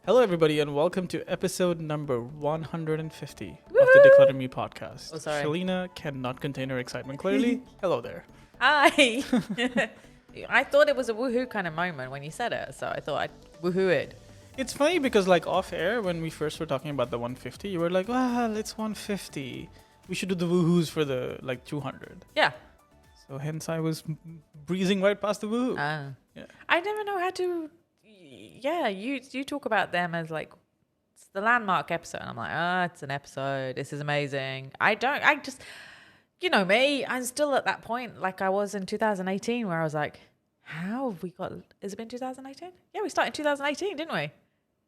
Hello, everybody, and welcome to episode number 150 of the Decluttr Me podcast. Oh, sorry. Shelina cannot contain her excitement, clearly. Hello there. Hi. I thought it was a woohoo kind of moment when you said it, so I thought I'd woohoo it. It's funny because, like, off air, when we first were talking about the 150, you were like, well, it's 150. We should do the woohoos for the, 200. Yeah. So hence I was breezing right past the woohoo. Yeah. I never know how to... Yeah, you talk about them as, it's the landmark episode. I'm like, it's an episode. This is amazing. I just... You know me, I'm still at that point like I was in 2018 where I was like, how have we got... Has it been 2018? Yeah, we started in 2018, didn't we?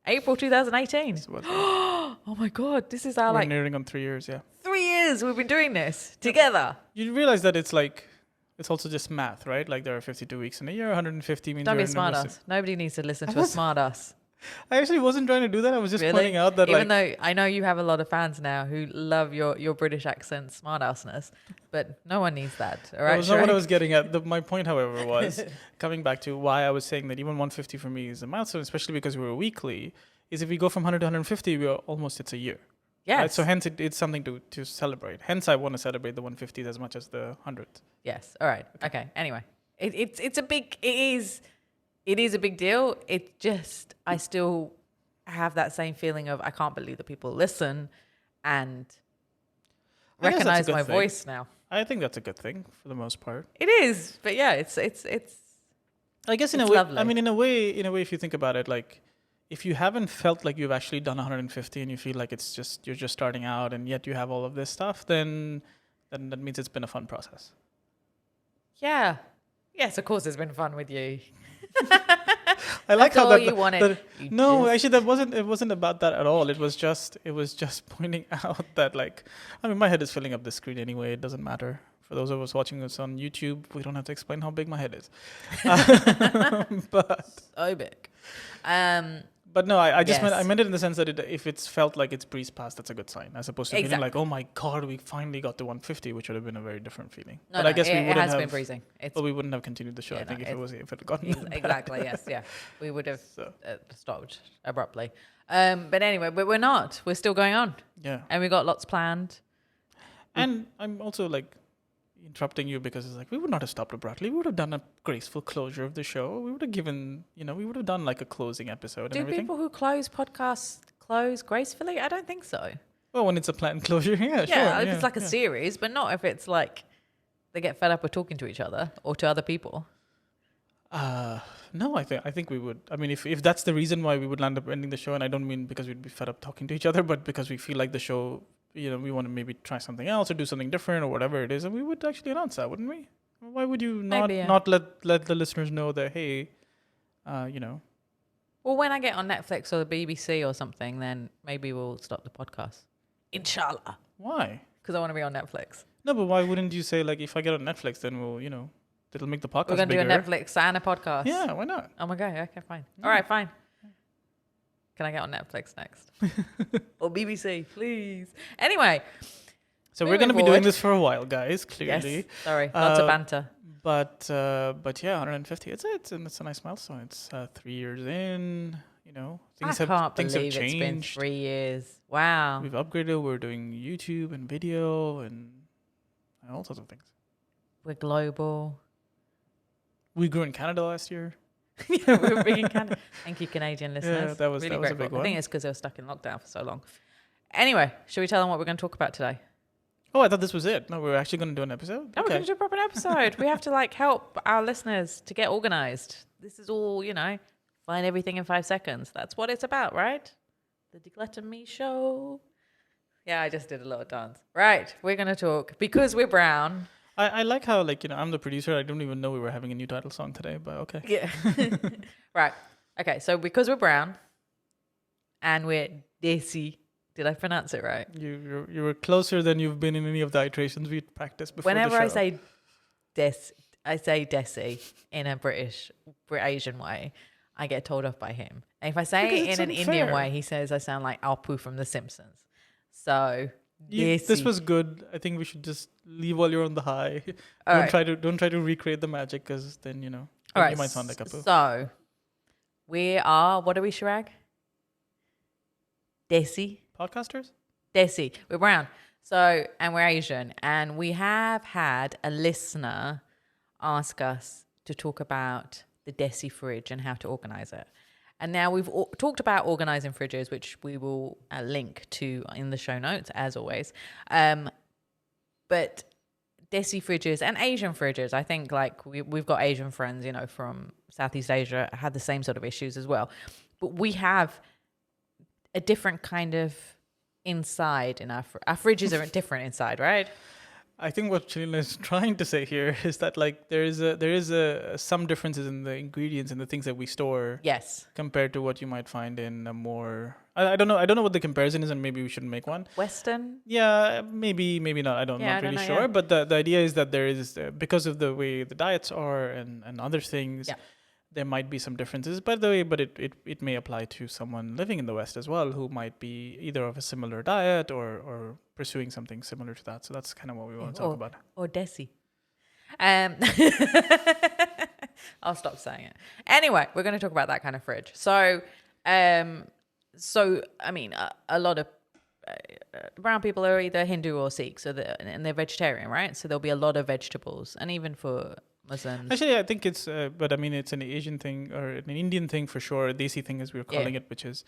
April 2018. Oh my God, this is our We're nearing on 3 years, yeah. 3 years we've been doing this together. You realize that it's also just math, right? Like there are 52 weeks in a year, 150 means Don't you're be in smart the ass. Nobody needs to listen to a smart ass. I actually wasn't trying to do that. I was just pointing out that Even though I know you have a lot of fans now who love your British accent smart assness, but no one needs that. All right, that was not what I was getting at. My point, however, was coming back to why I was saying that even 150 for me is a milestone, especially because we were weekly, is if we go from 100 to 150, it's a year. Yes. Right? So hence it's something to celebrate. Hence I want to celebrate the 150s as much as the 100s. Yes. All right. Okay. Anyway, it is a big deal. It just, I still have that same feeling of I can't believe that people listen and recognize my voice now. I think that's a good thing for the most part. It is, but yeah, it's. I guess in a way, lovely. I mean, in a way, if you think about it, like if you haven't felt like you've actually done 150 and you feel like you're just starting out and yet you have all of this stuff, then that means it's been a fun process. Yeah. Yes, of course, it's been fun with you. I like how that you wanted. Actually, it wasn't about that at all. It was just pointing out that my head is filling up the screen anyway. It doesn't matter. For those of us watching us on YouTube, we don't have to explain how big my head is. But so big. But no, I meant it in the sense that if it's felt like it's breezed past, that's a good sign, as opposed to feeling like, oh my God, we finally got to 150, which would have been a very different feeling. I guess it has been breezing. We wouldn't have continued the show. I think if it had gotten exactly, yes, yeah, we would have stopped abruptly. But anyway, we're not. We're still going on. Yeah, and we got lots planned. And I'm also interrupting you because it's we would not have stopped abruptly. We would have done a graceful closure of the show. We would have given, we would have done a closing episode and everything. Do people who close podcasts close gracefully? I don't think so. Well, when it's a planned closure, yeah, sure. Yeah, if it's a series, but not if it's they get fed up with talking to each other or to other people. No, I think we would. I mean, if that's the reason why we would land up ending the show, and I don't mean because we'd be fed up talking to each other, but because we feel like the show, we want to maybe try something else or do something different or whatever it is, and we would actually announce that, wouldn't we? Why would you not let the listeners know that, hey, Well, when I get on Netflix or the BBC or something, then maybe we'll stop the podcast. Inshallah. Why? Because I want to be on Netflix. No, but why wouldn't you say if I get on Netflix, then we'll, it'll make the podcast bigger. We're going to do a Netflix and a podcast. Yeah, why not? Oh my God. Okay, fine. Yeah. All right, fine. Can I get on Netflix next? Or BBC, please. Anyway. So we're going to be doing this for a while, guys, clearly. Yes, sorry. Lots of banter. But yeah, 150, it's a nice milestone. It's 3 years in, Things have changed. It's been 3 years. Wow. We've upgraded. We're doing YouTube and video and all sorts of things. We're global. We grew in Canada last year. Yeah, we were big in Canada. Thank you, Canadian listeners. Yeah, that was a big one. I think it's because they were stuck in lockdown for so long. Anyway, should we tell them what we're going to talk about today? Oh, I thought this was it. No, we're actually going to do an episode? No, we're going to do a proper episode. We have to help our listeners to get organized. This is all, find everything in 5 seconds. That's what it's about, right? The Decluttr Me show. Yeah, I just did a little dance. Right, we're going to talk because we're brown. I like how, I'm the producer. I don't even know we were having a new title song today, but okay. Yeah. Right. Okay, so because we're brown and we're Desi. Did I pronounce it right? You were closer than you've been in any of the iterations we practiced before. Whenever the show. I say Desi in a British Asian way, I get told off by him. And if I say it in an Indian way, he says I sound like Apu from The Simpsons. So this was good. I think we should just leave while you're on the high. Don't try to recreate the magic, because then you might sound like Apu. So we are. What are we, Shirag? Desi. Podcasters? Desi. We're brown. So, and we're Asian. And we have had a listener ask us to talk about the Desi fridge and how to organize it. And now we've talked about organizing fridges, which we will link to in the show notes, as always. But Desi fridges and Asian fridges, I think like we've got Asian friends, you know, from Southeast Asia, had the same sort of issues as well. But we have a different kind of inside in our fridges are different inside, right? I think what Shelina is trying to say here is that like there is some differences in the ingredients and the things that we store. Yes. Compared to what you might find in a more I don't know what the comparison is, and maybe we shouldn't make one. Western. Yeah, maybe not. Not really sure. Yeah. But the idea is that there is because of the way the diets are and other things. Yeah. There might be some differences, by the way, but it may apply to someone living in the West as well who might be either of a similar diet or pursuing something similar to that. So that's kind of what we want to talk about. Or Desi. I'll stop saying it. Anyway, we're going to talk about that kind of fridge. So I mean, a lot of brown people are either Hindu or Sikh, and they're vegetarian, right? So there'll be a lot of vegetables, and even for Muslims. Actually, I think it's, but I mean, it's an Asian thing or an Indian thing for sure. A Desi thing, as we were calling it, which is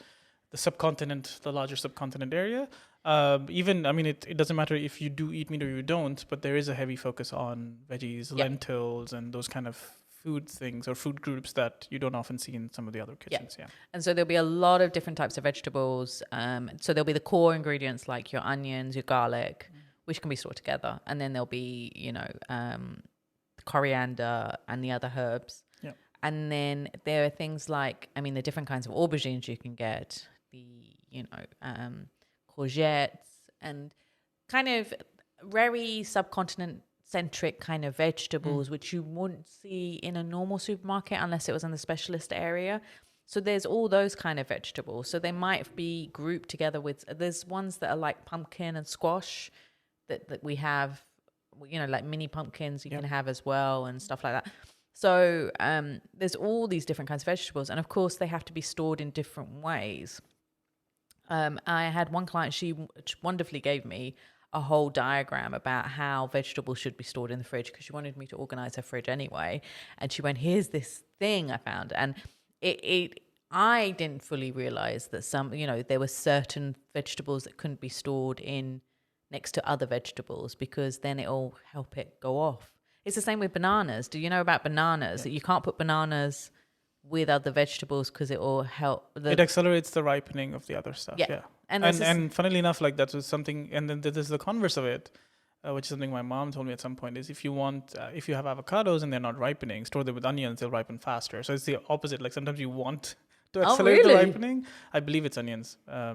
the subcontinent, the larger subcontinent area. Even, I mean, it doesn't matter if you do eat meat or you don't, but there is a heavy focus on veggies, lentils, and those kind of food things or food groups that you don't often see in some of the other kitchens. Yeah. And so there'll be a lot of different types of vegetables. So there'll be the core ingredients like your onions, your garlic, which can be stored together. And then there'll be, you know, coriander and the other herbs. Yeah. And then there are things like, I mean, the different kinds of aubergines you can get, the, you know, courgettes and kind of very subcontinent centric kind of vegetables, which you wouldn't see in a normal supermarket unless it was in the specialist area. So there's all those kind of vegetables. So they might be grouped together with, there's ones that are like pumpkin and squash that we have, you know, like mini pumpkins you can have as well and stuff like that. So there's all these different kinds of vegetables. And of course they have to be stored in different ways. I had one client, she wonderfully gave me a whole diagram about how vegetables should be stored in the fridge because she wanted me to organize her fridge anyway. And she went, here's this thing I found. And I didn't fully realize that some, you know, there were certain vegetables that couldn't be stored in next to other vegetables because then it'll help it go off. It's the same with bananas. Do you know about bananas? That you can't put bananas with other vegetables because it will help. It accelerates the ripening of the other stuff. Yeah. And funnily enough, like that was something, and then there's the converse of it, which is something my mom told me at some point, is if you have avocados and they're not ripening, store them with onions, they'll ripen faster. So it's the opposite. Like sometimes you want to accelerate the ripening. I believe it's onions. I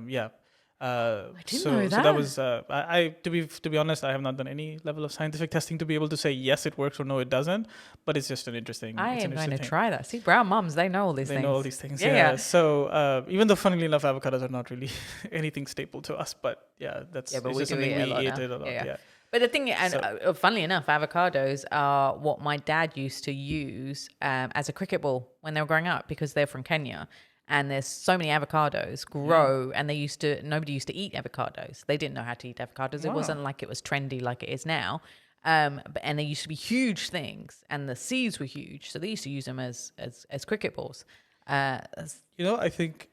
didn't know that. So that was to be honest, I have not done any level of scientific testing to be able to say yes it works or no it doesn't. But it's just an interesting. I am going to try that. See, brown mums, they know all these things. They know all these things. Yeah. So even though funnily enough, avocados are not really anything staple to us, but that's but we just something we eat a lot. Yeah. But the thing, and funnily enough, avocados are what my dad used to use as a cricket ball when they were growing up because they're from Kenya. And there's so many avocados grow, and nobody used to eat avocados. They didn't know how to eat avocados. Wow. It wasn't like it was trendy like it is now. And they used to be huge things, and the seeds were huge. So they used to use them as cricket balls. I think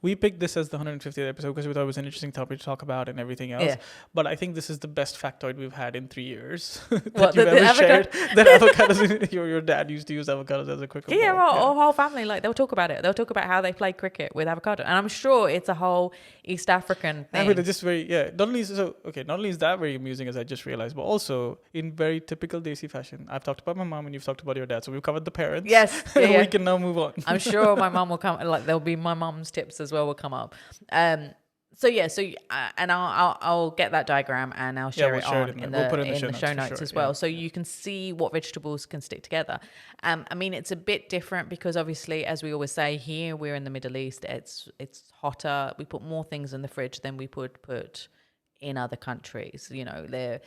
we picked this as the 150th episode because we thought it was an interesting topic to talk about and everything else. Yeah. But I think this is the best factoid we've had in 3 years that you've ever shared. That avocados, your dad used to use avocados as a cricket ball. Yeah, our whole family, like they'll talk about it. They'll talk about how they play cricket with avocado. And I'm sure it's a whole East African thing. I mean, just not only is that very amusing as I just realized, but also in very typical Desi fashion. I've talked about my mom and you've talked about your dad. So we've covered the parents. Yes. We can now move on. I'm sure my mom will come, like there'll be my mom's tips as well will come up. And I'll get that diagram and I'll share it in the show notes as well. So you can see what vegetables can stick together. I mean, it's a bit different because obviously, as we always say, here we're in the Middle East. It's hotter. We put more things in the fridge than we put in other countries. You know, there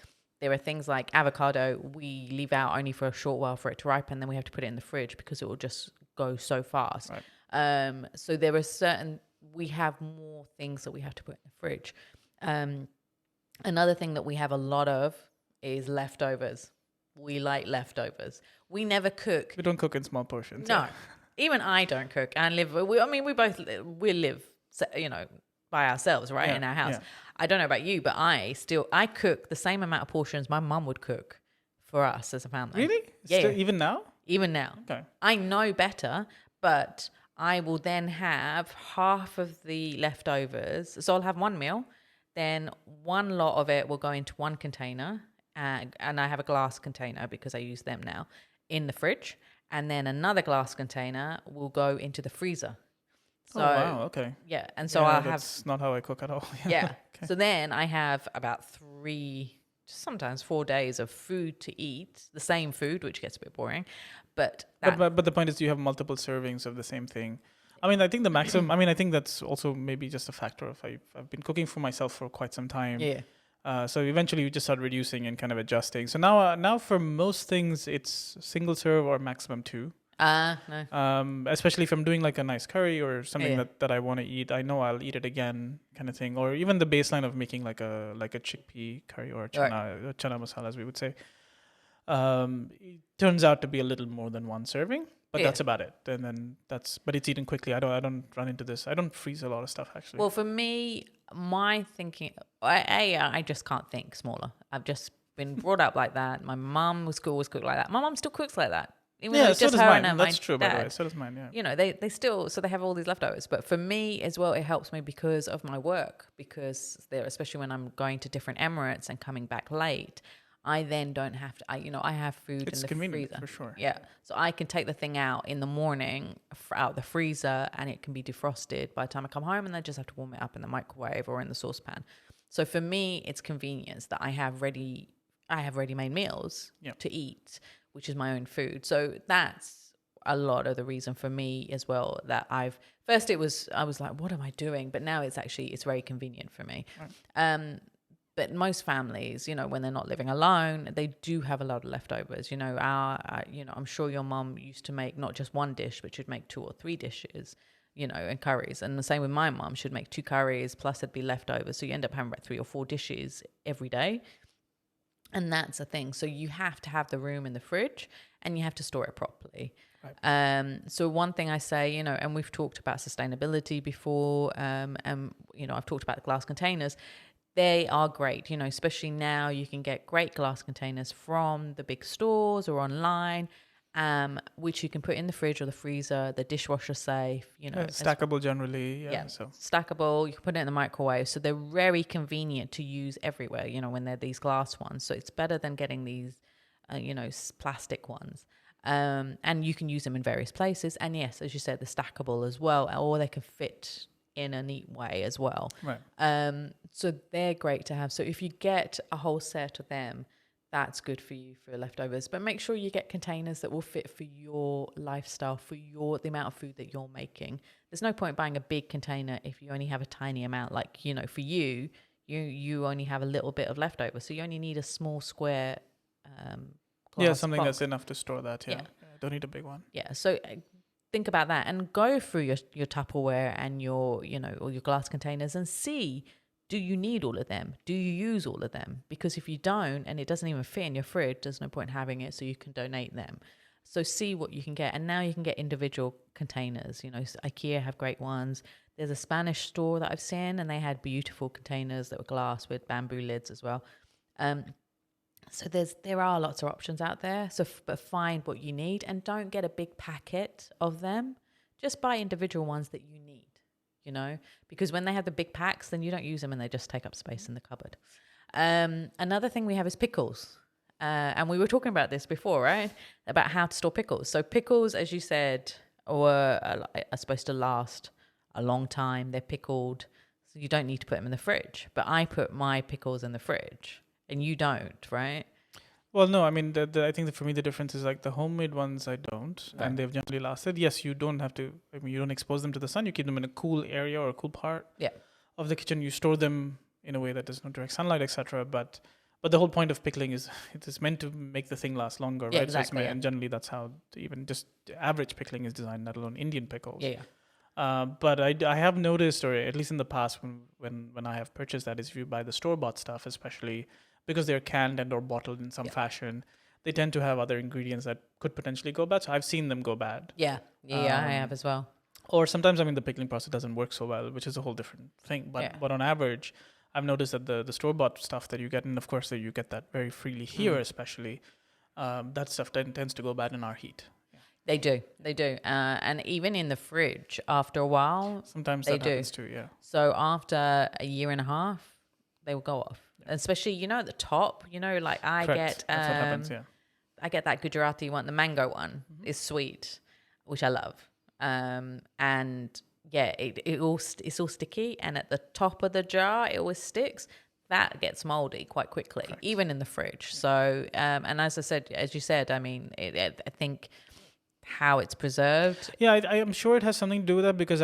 are things like avocado we leave out only for a short while for it to ripen. Then we have to put it in the fridge because it will just go so fast. Right. So there are we have more things that we have to put in the fridge. Another thing that we have a lot of is leftovers. We like leftovers. We never cook. We don't cook in small portions. No, Yeah. even I don't cook and live. We live, by ourselves, right, in our house. Yeah. I don't know about you, but I cook the same amount of portions my mum would cook for us as a family. Really? Yeah. Still, even now? Even now. Okay. I know better, but I will then have half of the leftovers. So I'll have one meal, then one lot of it will go into one container, and I have a glass container because I use them now in the fridge, and then another glass container will go into the freezer. So, oh, wow. Okay. Yeah, and so Yeah, I'll that's not how I cook at all. yeah. Okay. So then I have about sometimes 4 days of food to eat, the same food, which gets a bit boring. But the point is, you have multiple servings of the same thing. I mean, I think the maximum. I think that's also maybe just a factor of I've been cooking for myself for quite some time. yeah. So eventually you just start reducing and kind of adjusting. So now for most things it's single serve or maximum 2. No. Especially if I'm doing like a nice curry or something Yeah. that I want to eat, I know I'll eat it again, kind of thing. Or even the baseline of making like a chickpea curry or chana masala, as we would say. It turns out to be a little more than one serving, but that's about it. And then but it's eaten quickly. I don't run into this. I don't freeze a lot of stuff actually. Well, for me, my thinking, I just can't think smaller. I've just been brought up like that. My mum was always cooked like that. My mum still cooks like that. Even though it's so just does her mine. and That's my true, dad. by the way. So does mine, yeah. You know, they still, so they have all these leftovers. But for me as well, it helps me because of my work, because especially when I'm going to different Emirates and coming back late, I then don't have to, I have food It's in the convenient, freezer. for sure. Yeah. So I can take the thing out in the morning out of the freezer and it can be defrosted by the time I come home, and I just have to warm it up in the microwave or in the saucepan. So for me, it's convenience that I have ready-made meals to eat, which is my own food. So that's a lot of the reason for me as well, that I was like, what am I doing? But now it's very convenient for me. Right. But most families, when they're not living alone, they do have a lot of leftovers. I'm sure your mum used to make not just one dish, but she'd make 2 or 3 dishes, and curries. And the same with my mum, she'd make 2 curries, plus there'd be leftovers. So you end up having about 3 or 4 dishes every day. And that's a thing. So you have to have the room in the fridge and you have to store it properly. Right. So one thing I say, and we've talked about sustainability before, and, I've talked about the glass containers. They are great, especially now you can get great glass containers from the big stores or online, which you can put in the fridge or the freezer, the dishwasher safe, stackable generally. Yeah. So stackable, you can put it in the microwave. So they're very convenient to use everywhere, when they're these glass ones. So it's better than getting these, plastic ones. And you can use them in various places. And yes, as you said, they're stackable as well, or they can fit in a neat way as well. Right. So they're great to have. So if you get a whole set of them, that's good for you for leftovers. But make sure you get containers that will fit for your lifestyle, for the amount of food that you're making. There's no point buying a big container if you only have a tiny amount. Like, for you only have a little bit of leftovers. So you only need a small square glass something box. that's enough to store that. Yeah. Don't need a big one. Yeah. So think about that and go through your Tupperware and your, all your glass containers and see, do you need all of them? Do you use all of them? Because if you don't, and it doesn't even fit in your fridge, there's no point having it, so you can donate them. So see what you can get. And now you can get individual containers. IKEA have great ones. There's a Spanish store that I've seen, and they had beautiful containers that were glass with bamboo lids as well. So there are lots of options out there. But find what you need and don't get a big packet of them. Just buy individual ones that you need, because when they have the big packs, then you don't use them and they just take up space in the cupboard. Another thing we have is pickles. And we were talking about this before, right? About how to store pickles. So pickles, as you said, are supposed to last a long time. They're pickled, so you don't need to put them in the fridge. But I put my pickles in the fridge. And you don't, right? Well, no, I mean, I think that for me the difference is like the homemade ones I don't, Right. and they've generally lasted. Yes, you don't have to. I mean, you don't expose them to the sun. You keep them in a cool area or a cool part of the kitchen. You store them in a way that there's no direct sunlight, etc. But But the whole point of pickling is it is meant to make the thing last longer, Yeah, right? exactly, yeah. And generally that's how even just average pickling is designed, let alone Indian pickles. Yeah. But I have noticed, or at least in the past, when I have purchased that, is if you buy the store bought stuff, especially because they're canned and or bottled in some Yeah. fashion, they tend to have other ingredients that could potentially go bad. So I've seen them go bad. Yeah. I have as well. Or sometimes, I mean, the pickling process doesn't work so well, which is a whole different thing. But on average, I've noticed that the store bought stuff that you get, and of course that you get that very freely here, especially, that stuff tends to go bad in our heat. They do. And even in the fridge, after a while, Sometimes they that do. happens too, yeah. So after a year and a half, they will go off. Especially, you know, at the top, you know, like I Correct. get, That's what happens, yeah. I get that Gujarati one, the mango one is sweet, which I love. And yeah, it's all sticky, and at the top of the jar, it always sticks. That gets moldy quite quickly, Correct. even in the fridge. So, and as you said, I mean, I think how it's preserved. Yeah, I am sure it has something to do with that because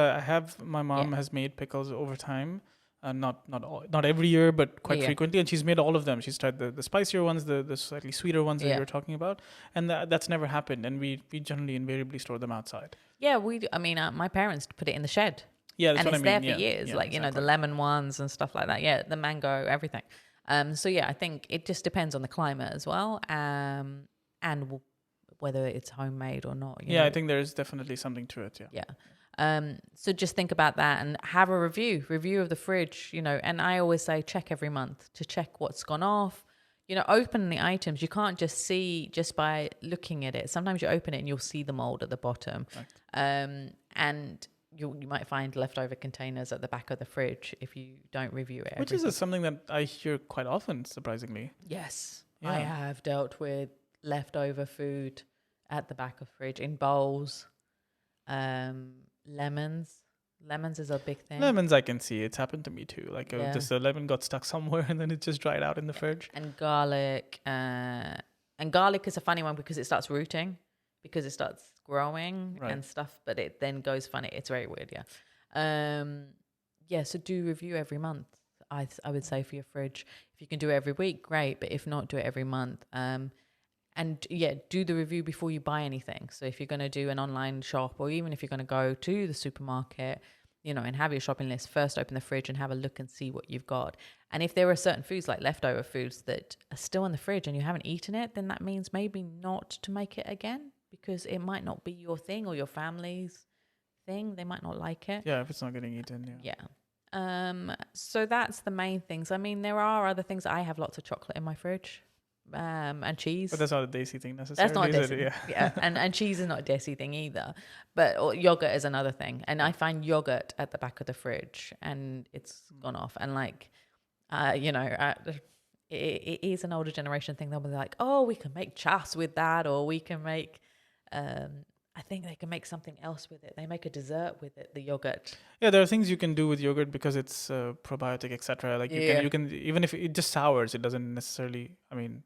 my mom has made pickles over time. Not every year, but quite frequently, and she's made all of them. She's tried the spicier ones, the slightly sweeter ones that you were talking about, and that's never happened. And we generally invariably store them outside. Yeah, my parents put it in the shed. Yeah, that's and what it's I mean. there for years, like, you know, the lemon ones and stuff like that. Yeah, the mango, everything. So yeah, I think it just depends on the climate as well, and whether it's homemade or not. You know? I think there's definitely something to it. Yeah. So just think about that and have a review of the fridge, you know, and I always say check every month to check what's gone off, you know, open the items. You can't just see just by looking at it. Sometimes you open it and you'll see the mold at the bottom. Right. And you might find leftover containers at the back of the fridge if you don't review it. Which is something that I hear quite often, surprisingly. Yes. Yeah. I have dealt with leftover food at the back of fridge in bowls. Lemons is a big thing. Lemons, I can see. It's happened to me too. Like just a lemon got stuck somewhere and then it just dried out in the fridge. And garlic. And garlic is a funny one because it starts rooting, because it starts growing and stuff, but it then goes funny. It's very weird, yeah. So do review every month. I would say for your fridge. If you can do it every week, great. But if not, do it every month. And yeah, do the review before you buy anything. So if you're going to do an online shop, or even if you're going to go to the supermarket, you know, and have your shopping list, first open the fridge and have a look and see what you've got. And if there are certain foods like leftover foods that are still in the fridge and you haven't eaten it, then that means maybe not to make it again, because it might not be your thing or your family's thing. They might not like it. Yeah, if it's not getting eaten, yeah. So that's the main things. I mean, there are other things. I have lots of chocolate in my fridge. And cheese. But that's not a Desi thing necessarily. That's not a Desi. Yeah. And cheese is not a Desi thing either. But yogurt is another thing. And I find yogurt at the back of the fridge and it's gone off. And like, you know, it is an older generation thing. They'll be like, oh, we can make chas with that, or we can make, I think they can make something else with it. They make a dessert with it, the yogurt. Yeah, there are things you can do with yogurt because it's probiotic, etc. Like you can even if it just sours, it doesn't necessarily. I mean,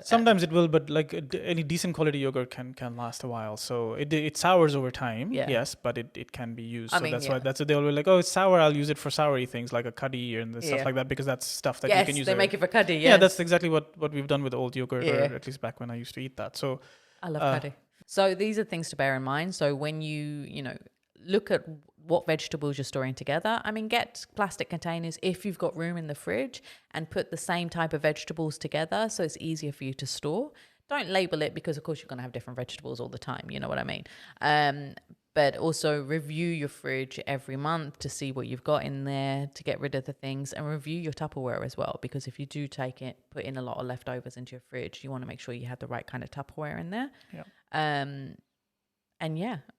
sometimes it will, but like any decent quality yogurt can last a while. So it sours over time, yes, but it can be used. So that's why they'll be like, oh, it's sour. I'll use it for soury things like a cuddy and stuff like that, because that's stuff that you can use. Yes, they make it for cuddy. Yeah, that's exactly what we've done with old yogurt, or at least back when I used to eat that. So I love cuddy. So these are things to bear in mind. So when you know, look at what vegetables you're storing together. I mean, get plastic containers if you've got room in the fridge, and put the same type of vegetables together so it's easier for you to store. Don't label it, because of course you're going to have different vegetables all the time. You know what I mean? But also review your fridge every month to see what you've got in there, to get rid of the things, and review your Tupperware as well, because if you do put in a lot of leftovers into your fridge, you want to make sure you have the right kind of Tupperware in there. Yeah.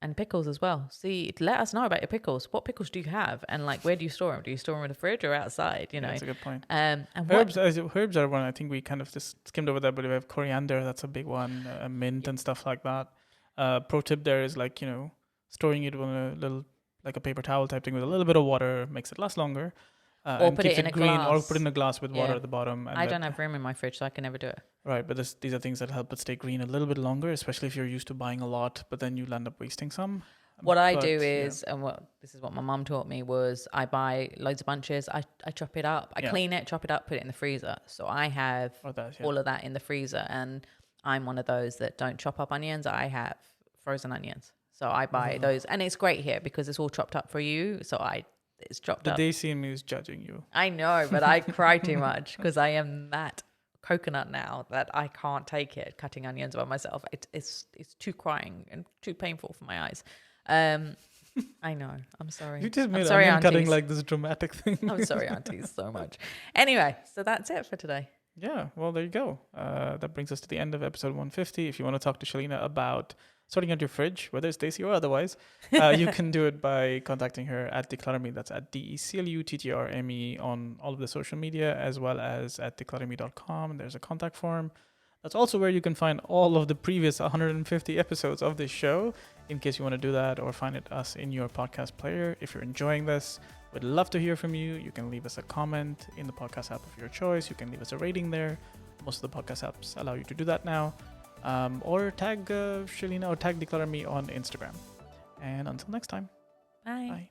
And pickles as well. See, let us know about your pickles. What pickles do you have? And like, where do you store them? Do you store them in the fridge or outside? You know, that's a good point. And herbs are one. I think we kind of just skimmed over that, but we have coriander. That's a big one. Mint and stuff like that. Pro tip there is, like, you know, storing it on a little, like a paper towel type thing with a little bit of water makes it last longer. Or put it in a glass. Or put it in a glass with water at the bottom. And I don't have room in my fridge, so I can never do it. Right, but these are things that help it stay green a little bit longer, especially if you're used to buying a lot, but then you'll end up wasting some. What I do But, is, and this is what my mum taught me, was I buy loads of bunches. I chop it up. I clean it, chop it up, put it in the freezer. So I have all of that in the freezer. And I'm one of those that don't chop up onions. I have frozen onions. So I buy those. And it's great here because it's all chopped up for you. So it's chopped up. The Desi in me is judging you. I know, but I cry too much because I am that coconut now that I can't take it cutting onions by myself. It's too crying and too painful for my eyes. I know. I'm sorry. You just made sorry, onion aunties. cutting like this dramatic thing. I'm sorry, aunties, so much. Anyway, so that's it for today. Yeah, well, there you go. That brings us to the end of episode 150. If you want to talk to Shelina about sorting out your fridge, whether it's Desi or otherwise, you can do it by contacting her at Decluttr Me. That's at DECLUTTRME on all of the social media, as well as at decluttrme.com. There's a contact form. That's also where you can find all of the previous 150 episodes of this show, in case you want to do that or find us in your podcast player. If you're enjoying this, we'd love to hear from you. You can leave us a comment in the podcast app of your choice. You can leave us a rating there. Most of the podcast apps allow you to do that now. Or tag Shelina or tag Decluttr Me on Instagram. And until next time. Bye. Bye.